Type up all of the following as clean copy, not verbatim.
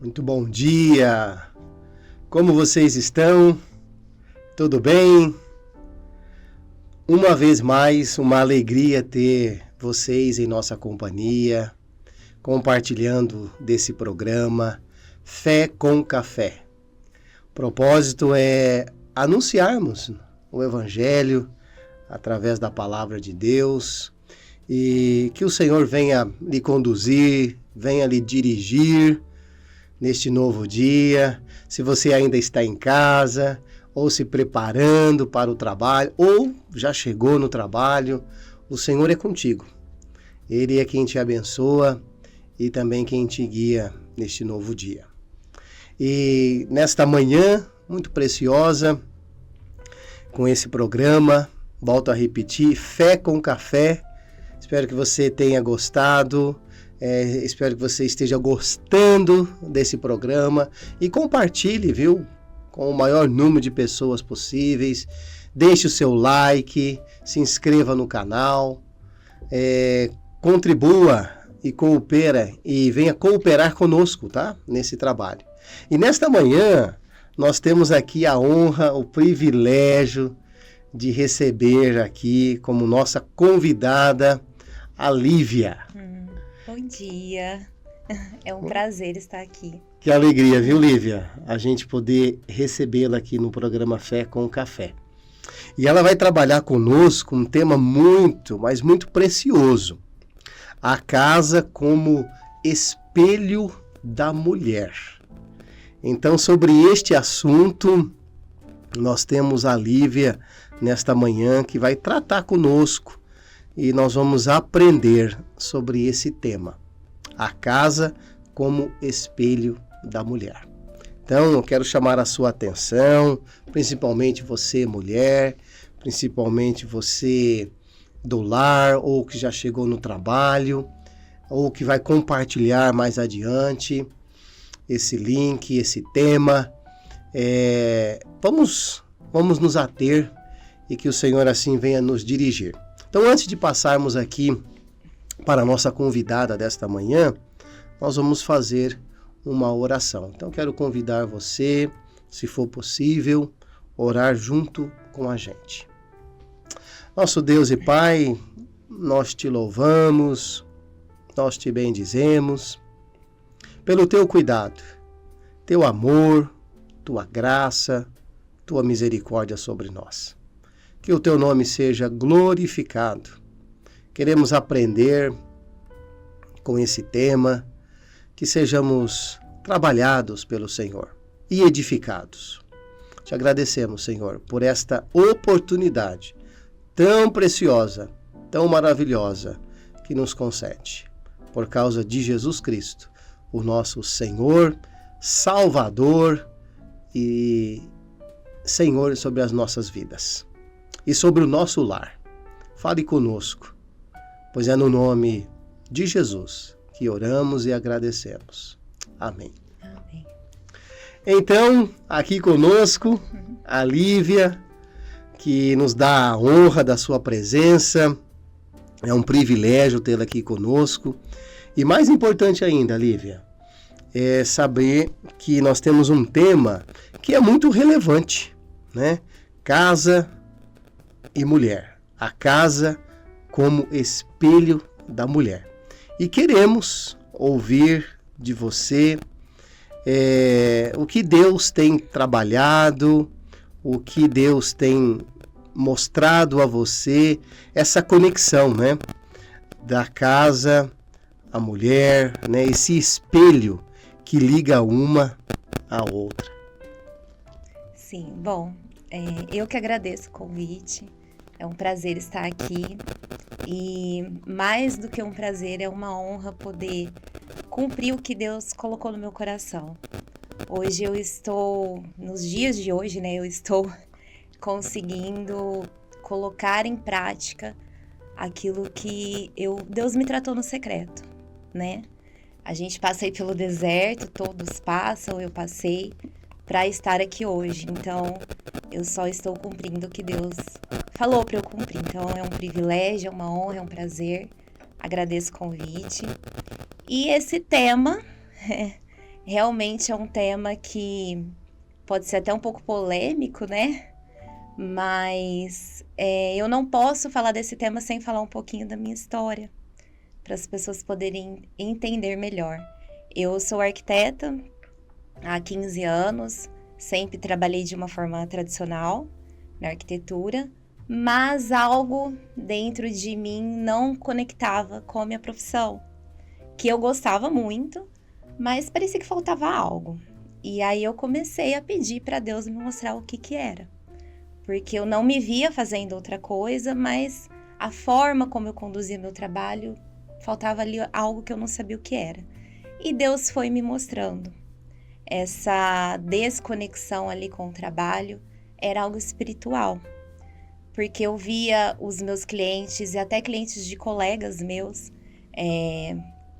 Muito bom dia! Como vocês estão? Tudo bem? Uma vez mais, uma alegria ter vocês em nossa companhia, compartilhando desse programa Fé com Café. O propósito é anunciarmos o Evangelho através da Palavra de Deus e que o Senhor venha lhe conduzir, venha lhe dirigir neste novo dia. Se você ainda está em casa, ou se preparando para o trabalho, ou já chegou no trabalho, o Senhor é contigo. Ele é quem te abençoa e também quem te guia neste novo dia. E nesta manhã muito preciosa, com esse programa, volto a repetir, Fé com Café. Espero que você tenha gostado. Espero que você esteja gostando desse programa e compartilhe, viu, com o maior número de pessoas possíveis. Deixe o seu like, se inscreva no canal, contribua e coopera e venha cooperar conosco, tá? Nesse trabalho. E nesta manhã nós temos aqui a honra, o privilégio de receber aqui como nossa convidada a Lívia. Bom dia, é um prazer estar aqui. Que alegria, viu, Lívia? A gente poder recebê-la aqui no programa Fé com Café. E ela vai trabalhar conosco um tema muito, mas muito precioso. A casa como espelho da mulher. Então, sobre este assunto, nós temos a Lívia nesta manhã que vai tratar conosco. E nós vamos aprender sobre esse tema, a casa como espelho da mulher. Então, eu quero chamar a sua atenção, principalmente você, mulher, principalmente você do lar, ou que já chegou no trabalho, ou que vai compartilhar mais adiante esse link, esse tema. Vamos nos ater e que o Senhor assim venha nos dirigir. Então, antes de passarmos aqui para a nossa convidada desta manhã, nós vamos fazer uma oração. Então, quero convidar você, se for possível, orar junto com a gente. Nosso Deus e Pai, nós te louvamos, nós te bendizemos pelo teu cuidado, teu amor, tua graça, tua misericórdia sobre nós. Que o teu nome seja glorificado. Queremos aprender com esse tema, que sejamos trabalhados pelo Senhor e edificados. Te agradecemos, Senhor, por esta oportunidade tão preciosa, tão maravilhosa que nos concede. Por causa de Jesus Cristo, o nosso Senhor, Salvador e Senhor sobre as nossas vidas. E sobre o nosso lar. Fale conosco, pois é no nome de Jesus que oramos e agradecemos. Amém. Amém. Então, aqui conosco, a Lívia, que nos dá a honra da sua presença. É um privilégio tê-la aqui conosco. E mais importante ainda, Lívia, é saber que nós temos um tema que é muito relevante, né? Casa e mulher, a casa como espelho da mulher. E queremos ouvir de você o que Deus tem trabalhado, o que Deus tem mostrado a você, essa conexão, né, da casa à mulher, né, esse espelho que liga uma à outra. Sim, bom, eu que agradeço o convite. É um prazer estar aqui e mais do que um prazer, é uma honra poder cumprir o que Deus colocou no meu coração. Hoje eu estou, nos dias de hoje, né, eu estou conseguindo colocar em prática aquilo que Deus me tratou no secreto, né? A gente passa aí pelo deserto, todos passam, eu passei para estar aqui hoje. Então, eu só estou cumprindo o que Deus falou para eu cumprir. Então, é um privilégio, é uma honra, é um prazer. Agradeço o convite. E esse tema realmente é um tema que pode ser até um pouco polêmico, né? Mas eu não posso falar desse tema sem falar um pouquinho da minha história, para as pessoas poderem entender melhor. Eu sou arquiteta há 15 anos, sempre trabalhei de uma forma tradicional na arquitetura, mas algo dentro de mim não conectava com a minha profissão, que eu gostava muito, mas parecia que faltava algo. E aí eu comecei a pedir para Deus me mostrar o que era. Porque eu não me via fazendo outra coisa, mas a forma como eu conduzia meu trabalho, faltava ali algo que eu não sabia o que era. E Deus foi me mostrando. Essa desconexão ali com o trabalho era algo espiritual. Porque eu via os meus clientes e até clientes de colegas meus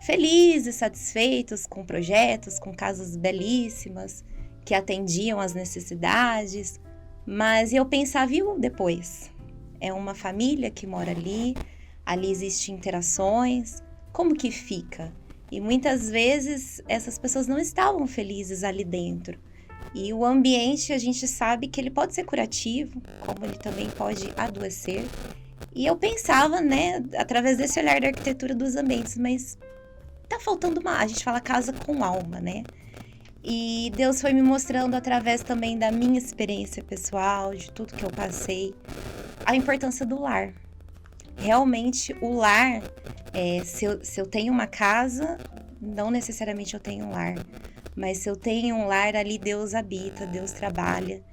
felizes, satisfeitos com projetos, com casas belíssimas, que atendiam às necessidades. Mas eu pensava, e o depois? É uma família que mora ali existem interações, como que fica? E muitas vezes essas pessoas não estavam felizes ali dentro. E o ambiente, a gente sabe que ele pode ser curativo, como ele também pode adoecer. E eu pensava, né, através desse olhar da arquitetura dos ambientes, mas tá faltando a gente fala casa com alma, né? E Deus foi me mostrando através também da minha experiência pessoal, de tudo que eu passei, a importância do lar. Realmente, o lar, se eu tenho uma casa, não necessariamente eu tenho um lar. Mas se eu tenho um lar, ali Deus habita, Deus trabalha.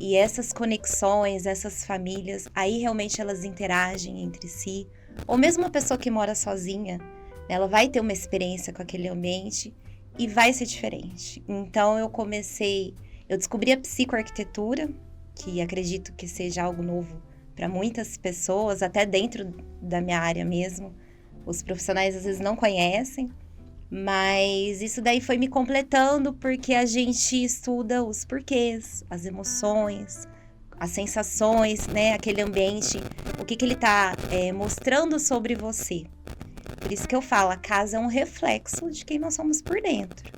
E essas conexões, essas famílias, aí realmente elas interagem entre si. Ou mesmo uma pessoa que mora sozinha, ela vai ter uma experiência com aquele ambiente e vai ser diferente. Então eu descobri a psicoarquitetura, que acredito que seja algo novo para muitas pessoas, até dentro da minha área mesmo. Os profissionais às vezes não conhecem, mas isso daí foi me completando porque a gente estuda os porquês, as emoções, as sensações, né? Aquele ambiente, o que ele está mostrando sobre você. Por isso que eu falo, a casa é um reflexo de quem nós somos por dentro.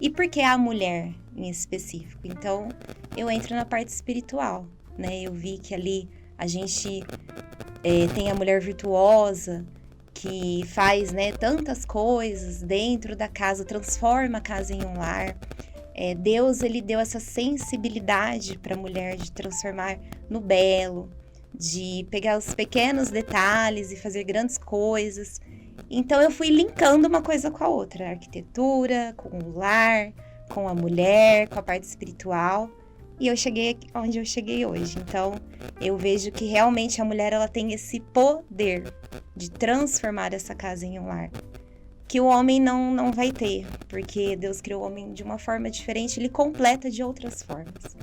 E por que a mulher em específico? Então, eu entro na parte espiritual, né? Eu vi que ali a gente tem a mulher virtuosa, que faz, né, tantas coisas dentro da casa, transforma a casa em um lar. Deus, ele deu essa sensibilidade para a mulher de transformar no belo, de pegar os pequenos detalhes e fazer grandes coisas. Então eu fui linkando uma coisa com a outra, a arquitetura, com o lar, com a mulher, com a parte espiritual, e eu cheguei onde eu cheguei hoje. Então eu vejo que realmente a mulher, ela tem esse poder de transformar essa casa em um lar, que o homem não vai ter, porque Deus criou o homem de uma forma diferente, ele completa de outras formas.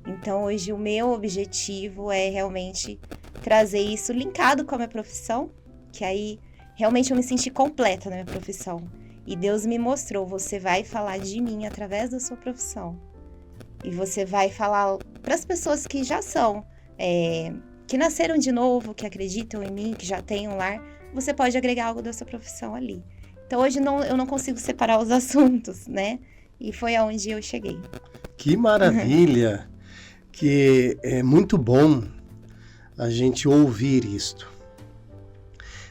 Então hoje o meu objetivo é realmente trazer isso linkado com a minha profissão, que aí realmente eu me senti completa na minha profissão. E Deus me mostrou, você vai falar de mim através da sua profissão. E você vai falar para as pessoas que já são, que nasceram de novo, que acreditam em mim, que já têm um lar, você pode agregar algo da sua profissão ali. Então hoje eu não consigo separar os assuntos, né? E foi aonde eu cheguei. Que maravilha! Que é muito bom a gente ouvir isto.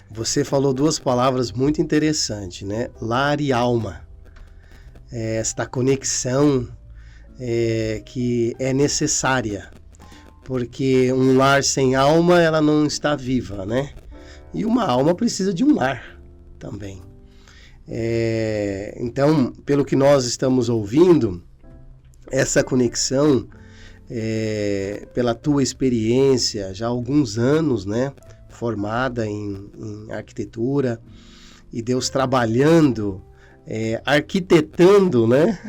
Você falou duas palavras muito interessantes, né? Lar e alma. Esta conexão que é necessária, porque um lar sem alma, ela não está viva, né? E uma alma precisa de um lar também. Então, pelo que nós estamos ouvindo, essa conexão, pela tua experiência, já há alguns anos, né? Formada em arquitetura, e Deus trabalhando, arquitetando, né?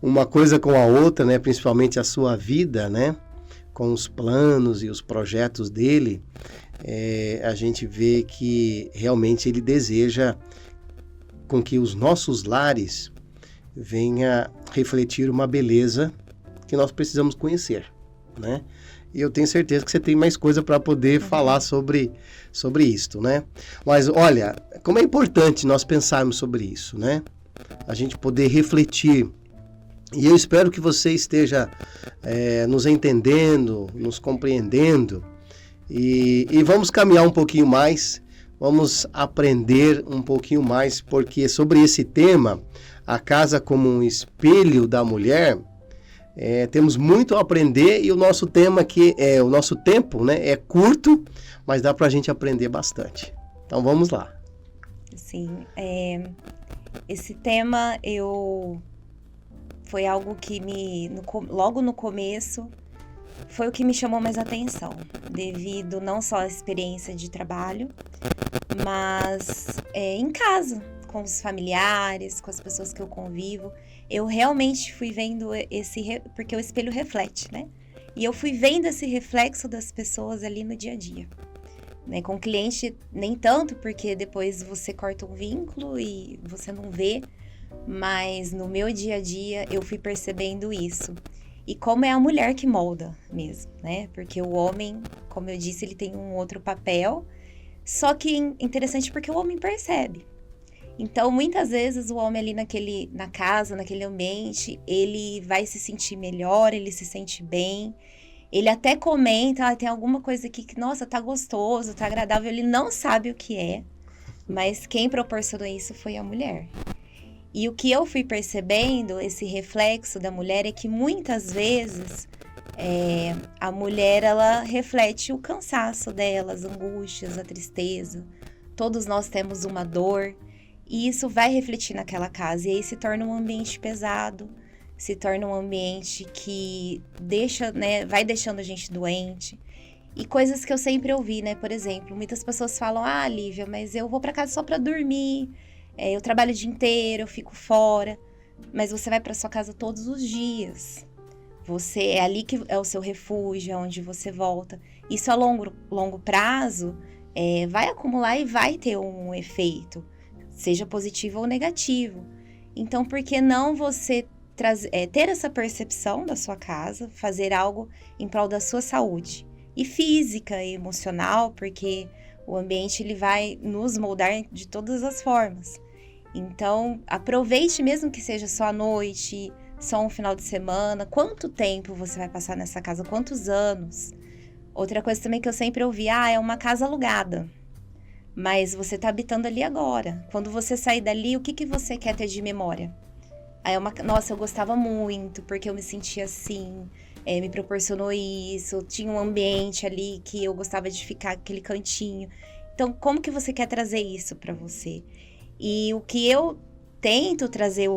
Uma coisa com a outra, né? Principalmente a sua vida, né? Com os planos e os projetos dele, a gente vê que realmente ele deseja com que os nossos lares venha refletir uma beleza que nós precisamos conhecer, né? E eu tenho certeza que você tem mais coisa para poder falar sobre isto, né? Mas olha, como é importante nós pensarmos sobre isso, né? a gente poder refletir. E eu espero que você esteja nos entendendo, nos compreendendo. E vamos caminhar um pouquinho mais, vamos aprender um pouquinho mais, porque sobre esse tema, a casa como um espelho da mulher, temos muito a aprender, e o nosso tema aqui, o nosso tempo, né, é curto, mas dá para a gente aprender bastante. Então vamos lá. Sim, esse tema foi algo que logo no começo, foi o que me chamou mais atenção, devido não só à experiência de trabalho, mas em casa, com os familiares, com as pessoas que eu convivo. Eu realmente fui vendo porque o espelho reflete, né? E eu fui vendo esse reflexo das pessoas ali no dia a dia. Né? Com o cliente, nem tanto, porque depois você corta um vínculo e você não vê, mas no meu dia a dia eu fui percebendo isso. E como é a mulher que molda mesmo, né? Porque o homem, como eu disse, ele tem um outro papel, só que interessante porque o homem percebe. Então, muitas vezes o homem ali na casa, naquele ambiente, ele vai se sentir melhor, ele se sente bem. Ele até comenta, tem alguma coisa aqui que, nossa, tá gostoso, tá agradável. Ele não sabe o que é, mas quem proporcionou isso foi a mulher. E o que eu fui percebendo, esse reflexo da mulher, é que muitas vezes a mulher, ela reflete o cansaço dela, as angústias, a tristeza. Todos nós temos uma dor, e isso vai refletir naquela casa. E aí se torna um ambiente pesado, se torna um ambiente que vai deixando a gente doente. E coisas que eu sempre ouvi, né? Por exemplo, muitas pessoas falam, Lívia, mas eu vou para casa só para dormir, eu trabalho o dia inteiro, eu fico fora. Mas você vai para sua casa todos os dias. É ali que é o seu refúgio, é onde você volta. Isso a longo prazo vai acumular e vai ter um efeito, seja positivo ou negativo. Então, por que não você ter essa percepção da sua casa, fazer algo em prol da sua saúde? E física e emocional, porque o ambiente ele vai nos moldar de todas as formas. Então, aproveite, mesmo que seja só à noite, só um final de semana. Quanto tempo você vai passar nessa casa? Quantos anos? Outra coisa também que eu sempre ouvi, é uma casa alugada. Mas você está habitando ali agora. Quando você sair dali, o que você quer ter de memória? Nossa, eu gostava muito, porque eu me sentia assim, me proporcionou isso, tinha um ambiente ali que eu gostava de ficar, aquele cantinho. Então, como que você quer trazer isso para você? E o que eu tento trazer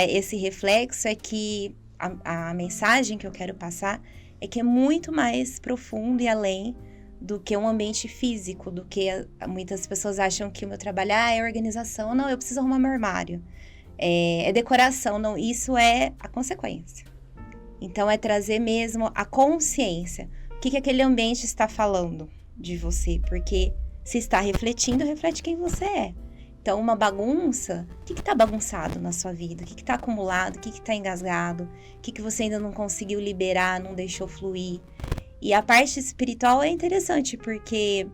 esse reflexo é que a mensagem que eu quero passar é que é muito mais profundo e além do que um ambiente físico, do que muitas pessoas acham que o meu trabalho é organização. Não, eu preciso arrumar meu armário. É decoração, não, isso é a consequência. Então, é trazer mesmo a consciência. O que aquele ambiente está falando de você? Porque se está refletindo, reflete quem você é. Então, uma bagunça, o que está bagunçado na sua vida? O que está acumulado? O que está engasgado? O que você ainda não conseguiu liberar, não deixou fluir? E a parte espiritual é interessante, porque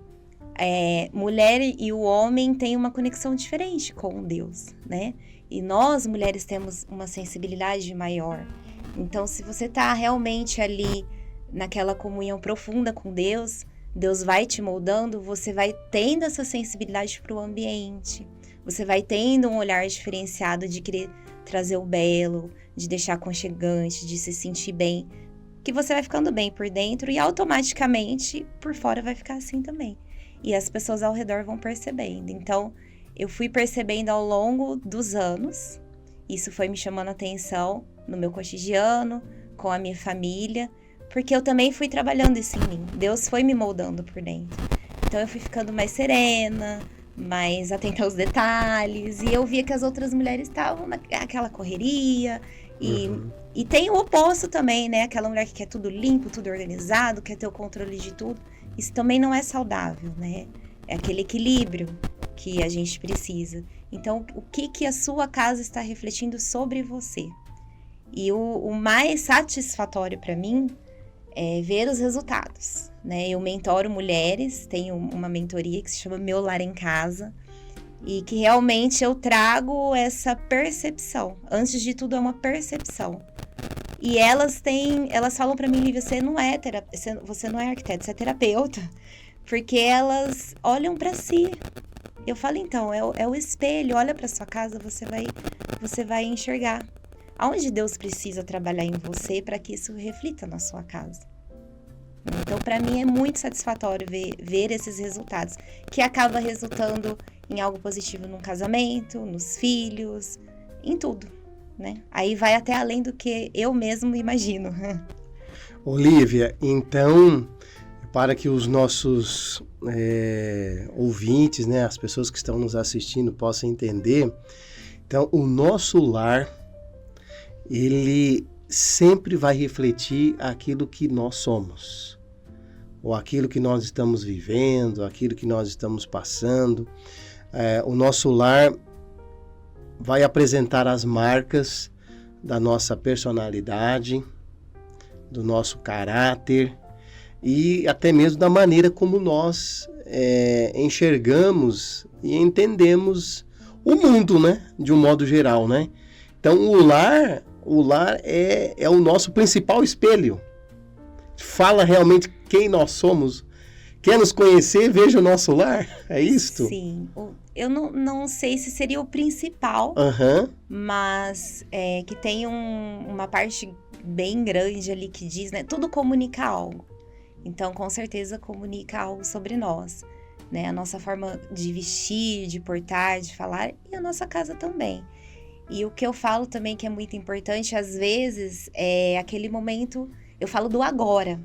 mulher e o homem têm uma conexão diferente com Deus, né? E nós, mulheres, temos uma sensibilidade maior. Então, se você está realmente ali naquela comunhão profunda com Deus, Deus vai te moldando, você vai tendo essa sensibilidade para o ambiente. Você vai tendo um olhar diferenciado de querer trazer o belo, de deixar aconchegante, de se sentir bem. Que você vai ficando bem por dentro e automaticamente por fora vai ficar assim também. E as pessoas ao redor vão percebendo. Então, eu fui percebendo ao longo dos anos, isso foi me chamando a atenção no meu cotidiano, com a minha família, porque eu também fui trabalhando isso em mim. Deus foi me moldando por dentro. Então, eu fui ficando mais serena, mais atenta aos detalhes, e eu via que as outras mulheres estavam naquela correria, e tem o oposto também, né? Aquela mulher que quer tudo limpo, tudo organizado, quer ter o controle de tudo. Isso também não é saudável, né? É aquele equilíbrio que a gente precisa. Então, o que a sua casa está refletindo sobre você? E o mais satisfatório para mim é ver os resultados, né? Eu mentoro mulheres, tenho uma mentoria que se chama Meu Lar em Casa, E que realmente eu trago essa percepção. Antes de tudo, é uma percepção. E elas falam pra mim, Lívia, você não é arquiteto, você é terapeuta. Porque elas olham pra si. Eu falo, então, é o espelho, olha pra sua casa, você vai enxergar. Aonde Deus precisa trabalhar em você para que isso reflita na sua casa. Então, para mim, é muito satisfatório ver esses resultados, que acaba resultando em algo positivo num casamento, nos filhos, em tudo, né? Aí vai até além do que eu mesmo imagino. Olívia, então, para que os nossos ouvintes, né, as pessoas que estão nos assistindo possam entender, então, o nosso lar, ele sempre vai refletir aquilo que nós somos, ou aquilo que nós estamos vivendo, aquilo que nós estamos passando. O nosso lar vai apresentar as marcas da nossa personalidade, do nosso caráter e até mesmo da maneira como nós enxergamos e entendemos o mundo, né? De um modo geral, né? Então, o lar é o nosso principal espelho. Fala realmente quem nós somos. Quer nos conhecer? Veja o nosso lar. É isto? Sim. Eu não sei se seria o principal, mas que tem uma parte bem grande ali que diz, né? Tudo comunica algo. Então, com certeza, comunica algo sobre nós. Né? A nossa forma de vestir, de portar, de falar, e a nossa casa também. E o que eu falo também que é muito importante, às vezes, é aquele momento, eu falo do agora.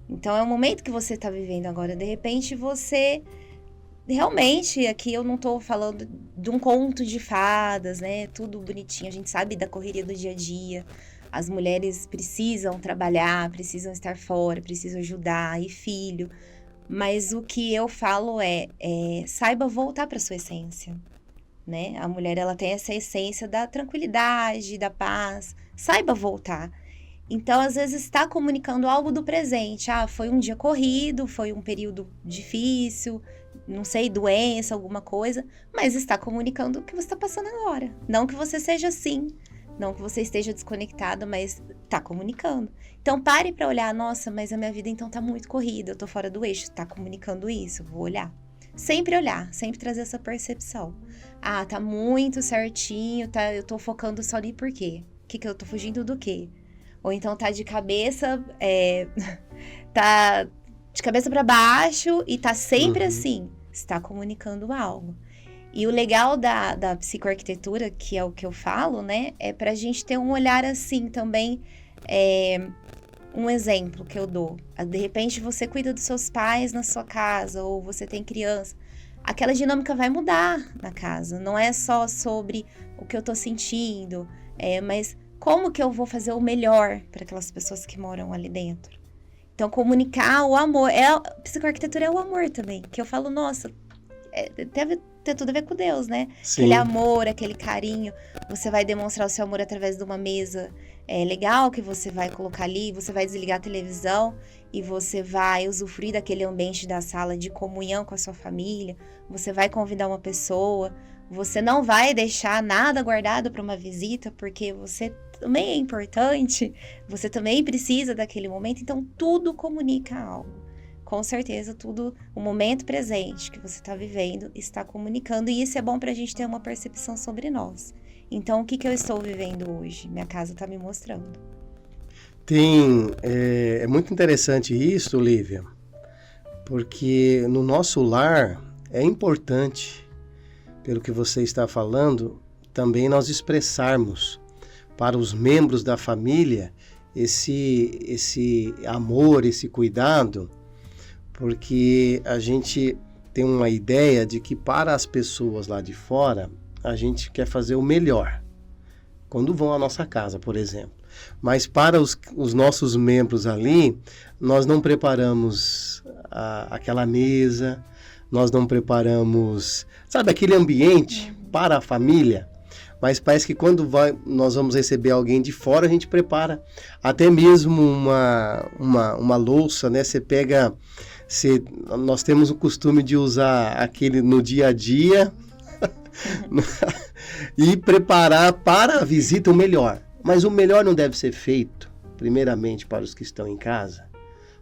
Então, é o momento que você está vivendo agora. De repente, você... Realmente, aqui eu não estou falando de um conto de fadas, né? Tudo bonitinho, a gente sabe da correria do dia a dia. As mulheres precisam trabalhar, precisam estar fora, precisam ajudar, e filho. Mas o que eu falo saiba voltar para sua essência. Né? A mulher, ela tem essa essência da tranquilidade, da paz, saiba voltar. Então, às vezes, está comunicando algo do presente. Foi um dia corrido, foi um período difícil, não sei, doença, alguma coisa, mas está comunicando o que você está passando agora. Não que você seja assim, não que você esteja desconectada, mas está comunicando. Então, pare para olhar, nossa, mas a minha vida então está muito corrida, eu estou fora do eixo, está comunicando isso, vou olhar. Sempre olhar, sempre trazer essa percepção. Tá muito certinho, eu tô focando só ali por quê? Que eu tô fugindo do quê? Ou então tá de cabeça, tá de cabeça para baixo e tá sempre assim. Está comunicando algo. E o legal da psicoarquitetura, que é o que eu falo, né? É pra gente ter um olhar assim também. Um exemplo que eu dou. De repente você cuida dos seus pais na sua casa, ou você tem criança. Aquela dinâmica vai mudar na casa. Não é só sobre o que eu tô sentindo, mas como que eu vou fazer o melhor para aquelas pessoas que moram ali dentro. Então, comunicar o amor. Psicoarquitetura é o amor também. Que eu falo, nossa, deve ter tudo a ver com Deus, né? Sim. Aquele amor, aquele carinho. Você vai demonstrar o seu amor através de uma mesa legal que você vai colocar ali. Você vai desligar a televisão e você vai usufruir daquele ambiente da sala de comunhão com a sua família. Você vai convidar uma pessoa. Você não vai deixar nada guardado para uma visita, porque você também é importante. Você também precisa daquele momento. Então, tudo comunica algo. Com certeza, tudo, o momento presente que você está vivendo está comunicando, e isso é bom para a gente ter uma percepção sobre nós. Então, o que eu estou vivendo hoje? Minha casa está me mostrando. É muito interessante isso, Lívia, porque no nosso lar é importante, pelo que você está falando, também nós expressarmos para os membros da família esse amor, esse cuidado, porque a gente tem uma ideia de que para as pessoas lá de fora, a gente quer fazer o melhor, quando vão à nossa casa, por exemplo. Mas para os nossos membros ali, nós não preparamos aquela mesa, nós não preparamos, sabe, aquele ambiente para a família. Mas parece que quando nós vamos receber alguém de fora, a gente prepara até mesmo uma louça, né? Nós temos o costume de usar aquele no dia a dia, E preparar para a visita o melhor. Mas o melhor não deve ser feito, primeiramente, para os que estão em casa,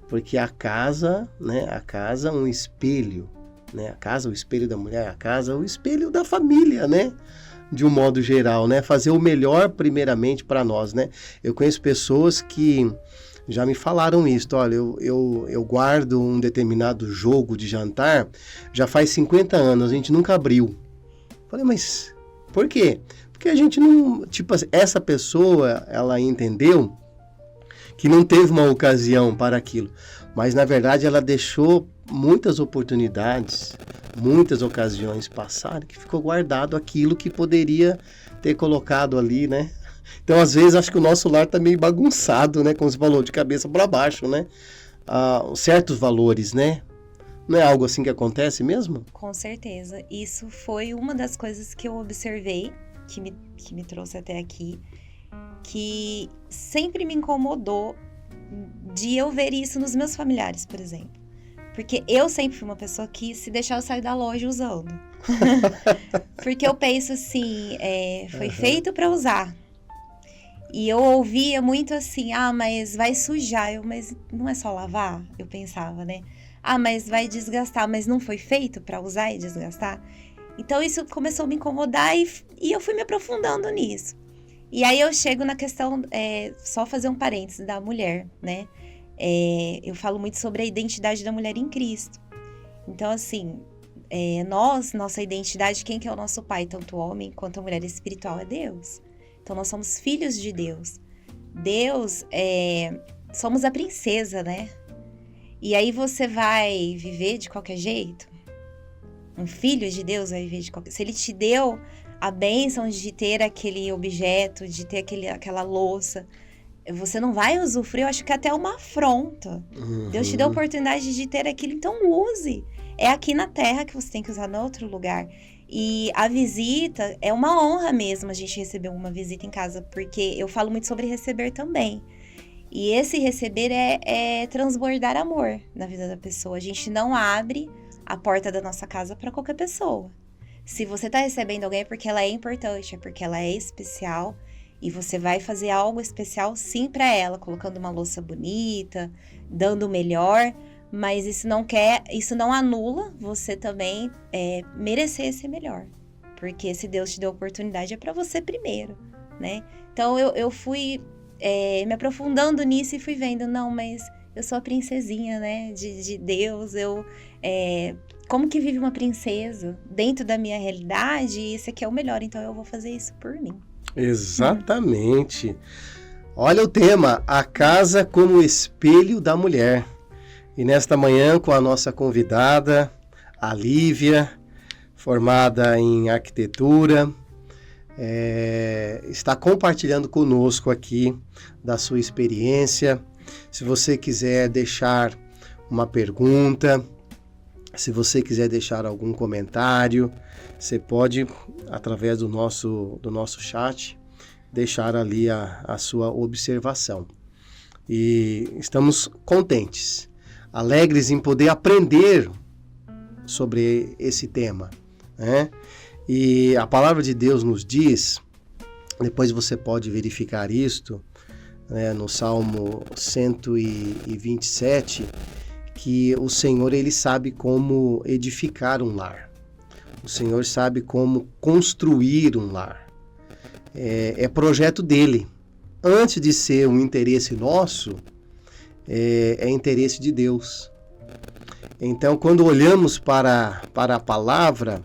porque a casa, né, a casa é um espelho, né, a casa, o espelho da mulher, a casa, o espelho da família, né, de um modo geral, né, fazer o melhor primeiramente para nós, né. Eu conheço pessoas que já me falaram isso, olha, eu guardo um determinado jogo de jantar, já faz 50 anos, a gente nunca abriu. Falei, mas por quê? Porque a gente não, tipo, essa pessoa, ela entendeu que não teve uma ocasião para aquilo, mas na verdade ela deixou muitas oportunidades, muitas ocasiões passarem, que ficou guardado aquilo que poderia ter colocado ali, né? Então, às vezes, acho que o nosso lar está meio bagunçado, né? Como você falou, de cabeça para baixo, né? Certos valores, né? Não é algo assim que acontece mesmo? Com certeza. Isso foi uma das coisas que eu observei, que me trouxe até aqui, que sempre me incomodou de eu ver isso nos meus familiares, por exemplo. Porque eu sempre fui uma pessoa que, se deixar, eu saio da loja usando. Porque eu penso assim, foi feito para usar. E eu ouvia muito assim, mas vai sujar. Mas não é só lavar? Eu pensava, né? Mas vai desgastar. Mas não foi feito para usar e desgastar? Então isso começou a me incomodar e eu fui me aprofundando nisso. E aí eu chego na questão, só fazer um parênteses da mulher, né? Eu falo muito sobre a identidade da mulher em Cristo. Então, assim, nossa identidade, quem que é o nosso pai? Tanto o homem quanto a mulher espiritual é Deus. Então, nós somos filhos de Deus. Deus, somos a princesa, né? E aí você vai viver de qualquer jeito? Um filho de Deus vai viver de qualquer jeito? Se ele te deu a bênção de ter aquele objeto, de ter aquela louça, você não vai usufruir, eu acho que até é uma afronta. Uhum. Deus te deu a oportunidade de ter aquilo, então use. É aqui na terra que você tem que usar, no outro lugar. E a visita, é uma honra mesmo a gente receber uma visita em casa, porque eu falo muito sobre receber também. E esse receber é transbordar amor na vida da pessoa. A gente não abre a porta da nossa casa para qualquer pessoa. Se você está recebendo alguém é porque ela é importante, é porque ela é especial, e você vai fazer algo especial sim para ela, colocando uma louça bonita, dando o melhor. Mas isso não anula você também merecer ser melhor. Porque se Deus te deu a oportunidade, é para você primeiro, né? Então, eu fui me aprofundando nisso e fui vendo, não, mas eu sou a princesinha, né? De Deus, como que vive uma princesa? Dentro da minha realidade, isso aqui é o melhor, então eu vou fazer isso por mim. Exatamente. Olha o tema, a casa como espelho da mulher. E nesta manhã, com a nossa convidada, a Lívia, formada em arquitetura, está compartilhando conosco aqui da sua experiência. Se você quiser deixar uma pergunta, se você quiser deixar algum comentário, você pode, através do nosso chat, deixar ali a sua observação. E estamos contentes, alegres em poder aprender sobre esse tema, né? E a palavra de Deus nos diz, depois você pode verificar isto, né, no Salmo 127, que o Senhor, ele sabe como edificar um lar. O Senhor sabe como construir um lar. É projeto dele. Antes de ser um interesse nosso, é interesse de Deus. Então, quando olhamos para a palavra,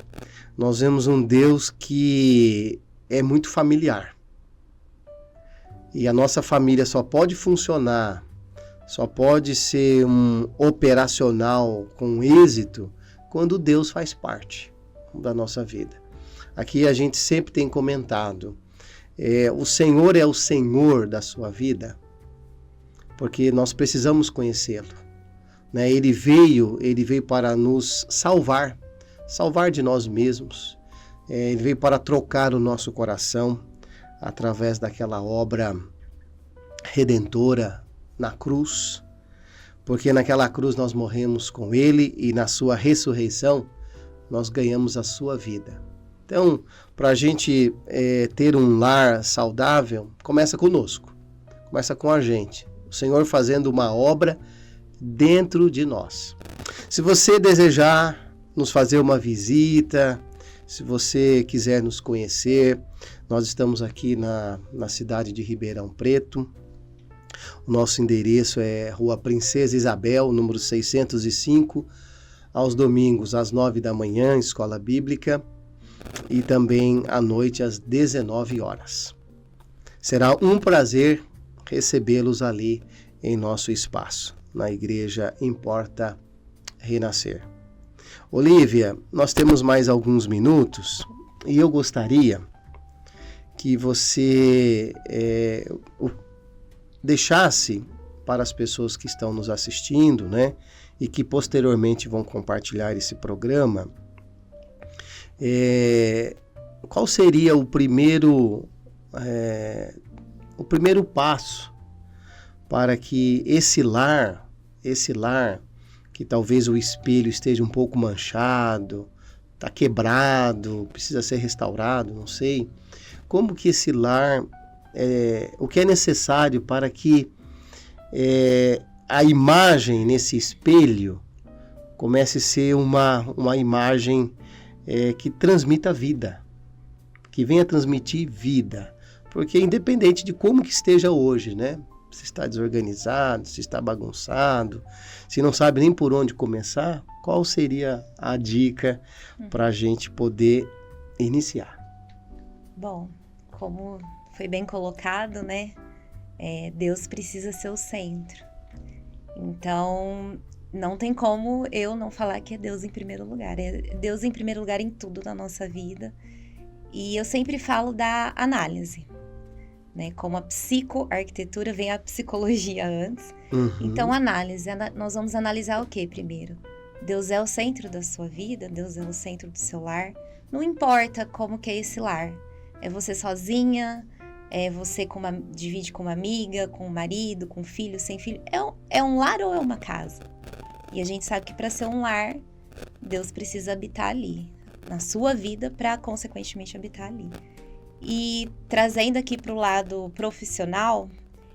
nós vemos um Deus que é muito familiar. E a nossa família só pode funcionar, só pode ser um operacional com êxito quando Deus faz parte da nossa vida. Aqui a gente sempre tem comentado, o Senhor é o Senhor da sua vida, porque nós precisamos conhecê-lo, né? Ele veio para nos salvar de nós mesmos. Ele veio para trocar o nosso coração através daquela obra redentora na cruz, porque naquela cruz nós morremos com ele e na sua ressurreição nós ganhamos a sua vida. Então, para a gente ter um lar saudável, começa conosco, começa com a gente. O Senhor fazendo uma obra dentro de nós. Se você desejar nos fazer uma visita, se você quiser nos conhecer, nós estamos aqui na cidade de Ribeirão Preto. O nosso endereço é Rua Princesa Isabel, número 605, aos domingos às 9 da manhã, Escola Bíblica, e também à noite às 19 horas. Será um prazer recebê-los ali em nosso espaço, na Igreja Importa Renascer. Olívia, nós temos mais alguns minutos e eu gostaria que você deixasse para as pessoas que estão nos assistindo, né, e que posteriormente vão compartilhar esse programa, qual seria o primeiro passo para que esse lar, que talvez o espelho esteja um pouco manchado, está quebrado, precisa ser restaurado, não sei, como que esse lar, o que é necessário para que a imagem nesse espelho comece a ser uma imagem que transmita vida, que venha transmitir vida, porque independente de como que esteja hoje, né? Se está desorganizado, se está bagunçado, se não sabe nem por onde começar, qual seria a dica para a gente poder iniciar? Bom, como foi bem colocado, né? Deus precisa ser o centro. Então, não tem como eu não falar que é Deus em primeiro lugar. É Deus em primeiro lugar em tudo na nossa vida. E eu sempre falo da análise. Né? Como a psicoarquitetura, vem a psicologia antes. Uhum. Então, análise. Nós vamos analisar o que primeiro? Deus é o centro da sua vida? Deus é o centro do seu lar? Não importa como que é esse lar. É você sozinha? É você divide com uma amiga, com um marido, com um filho, sem filho? É um lar ou é uma casa? E a gente sabe que para ser um lar, Deus precisa habitar ali. Na sua vida, para consequentemente habitar ali. E trazendo aqui para o lado profissional,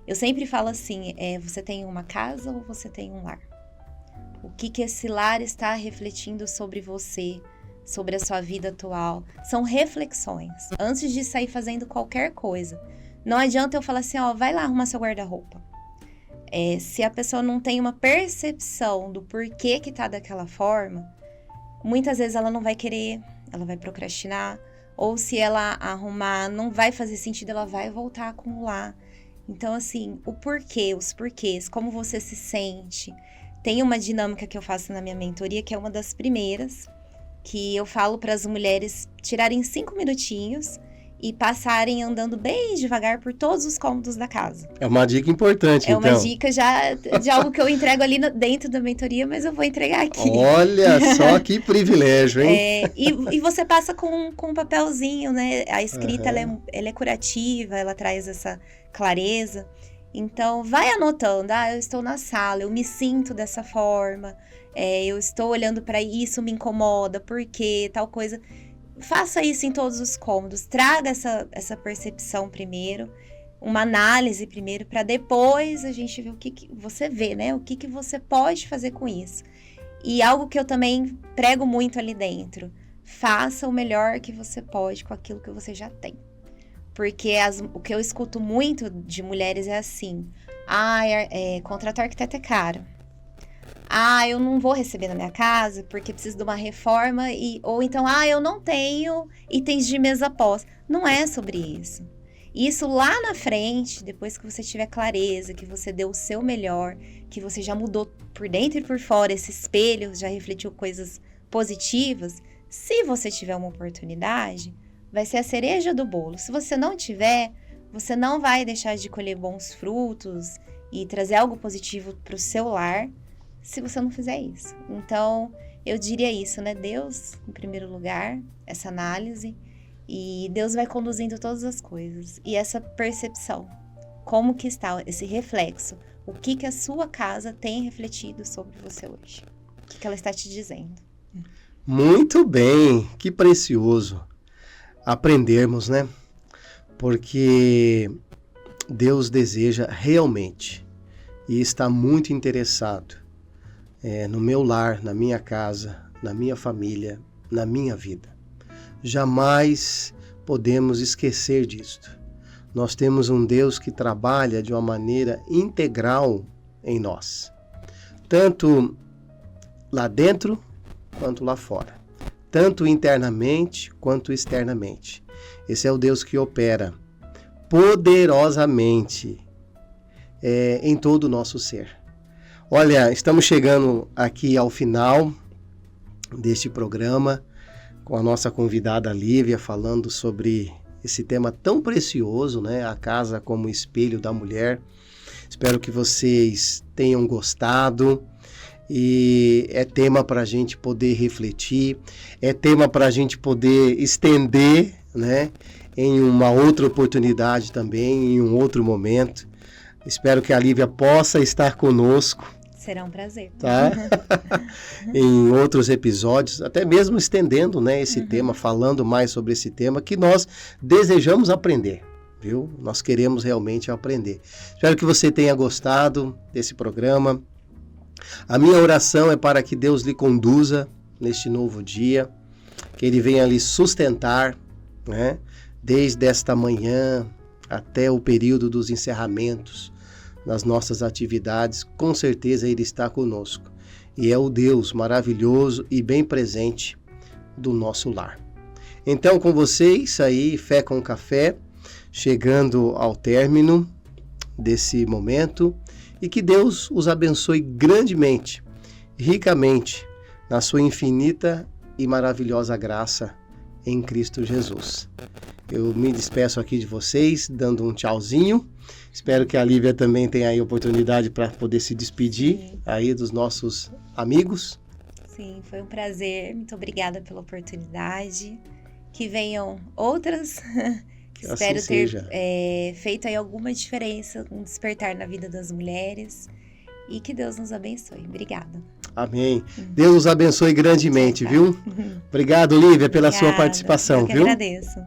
eu sempre falo assim, você tem uma casa ou você tem um lar? O que esse lar está refletindo sobre você, sobre a sua vida atual? São reflexões, antes de sair fazendo qualquer coisa. Não adianta eu falar assim, vai lá arrumar seu guarda-roupa. Se a pessoa não tem uma percepção do porquê que tá daquela forma, muitas vezes ela não vai querer, ela vai procrastinar, ou se ela arrumar não vai fazer sentido, ela vai voltar a acumular. Então, assim, os porquês, como você se sente. Tem uma dinâmica que eu faço na minha mentoria, que é uma das primeiras, que eu falo para as mulheres tirarem 5 minutinhos e passarem andando bem devagar por todos os cômodos da casa. É uma dica importante, então. É uma dica já de algo que eu entrego ali dentro da mentoria, mas eu vou entregar aqui. Olha só que privilégio, hein? E você passa com um papelzinho, né? A escrita, ela é curativa, ela traz essa clareza. Então, vai anotando. Eu estou na sala, eu me sinto dessa forma. Eu estou olhando para isso, me incomoda, por quê? Tal coisa. Faça isso em todos os cômodos, traga essa percepção primeiro, uma análise primeiro, para depois a gente ver o que você vê, né? O que você pode fazer com isso. E algo que eu também prego muito ali dentro, faça o melhor que você pode com aquilo que você já tem. Porque o que eu escuto muito de mulheres é assim, contratar arquiteto é caro. Eu não vou receber na minha casa porque preciso de uma reforma, ou então, eu não tenho itens de mesa pós. Não é sobre isso. Isso lá na frente, depois que você tiver clareza, que você deu o seu melhor, que você já mudou por dentro e por fora, esse espelho já refletiu coisas positivas, se você tiver uma oportunidade, vai ser a cereja do bolo. Se você não tiver, você não vai deixar de colher bons frutos e trazer algo positivo para o seu lar, se você não fizer isso. Então, eu diria isso, né? Deus, em primeiro lugar, essa análise, e Deus vai conduzindo todas as coisas. E essa percepção, como que está esse reflexo, o que a sua casa tem refletido sobre você hoje? O que ela está te dizendo? Muito bem, que precioso. aprendermos, né? Porque Deus deseja realmente e está muito interessado no meu lar, na minha casa, na minha família, na minha vida. Jamais podemos esquecer disto. Nós temos um Deus que trabalha de uma maneira integral em nós, tanto lá dentro quanto lá fora, tanto internamente quanto externamente. Esse é o Deus que opera poderosamente em todo o nosso ser. Olha, estamos chegando aqui ao final deste programa com a nossa convidada Lívia falando sobre esse tema tão precioso, né? A casa como espelho da mulher. Espero que vocês tenham gostado e é tema para a gente poder refletir, é tema para a gente poder estender, né? Em uma outra oportunidade também, em um outro momento. Espero que a Lívia possa estar conosco. Será um prazer. Tá? Em outros episódios, até mesmo estendendo, né, esse tema, falando mais sobre esse tema que nós desejamos aprender, viu? Nós queremos realmente aprender. Espero que você tenha gostado desse programa. A minha oração é para que Deus lhe conduza neste novo dia, que Ele venha lhe sustentar, né, desde esta manhã até o período dos encerramentos nas nossas atividades. Com certeza Ele está conosco e é o Deus maravilhoso e bem presente do nosso lar. Então, com vocês aí, Fé com Café, chegando ao término desse momento, e que Deus os abençoe grandemente, ricamente, na sua infinita e maravilhosa graça em Cristo Jesus. Eu me despeço aqui de vocês, dando um tchauzinho. Espero que a Lívia também tenha aí oportunidade para poder se despedir. Sim. Aí dos nossos amigos. Sim, foi um prazer. Muito obrigada pela oportunidade. Que venham outras. Que Espero assim ter seja. Feito aí alguma diferença, um despertar na vida das mulheres. E que Deus nos abençoe. Obrigada. Amém. Deus os abençoe grandemente, viu? Obrigado, Lívia, pela sua participação, eu que viu? Agradeço.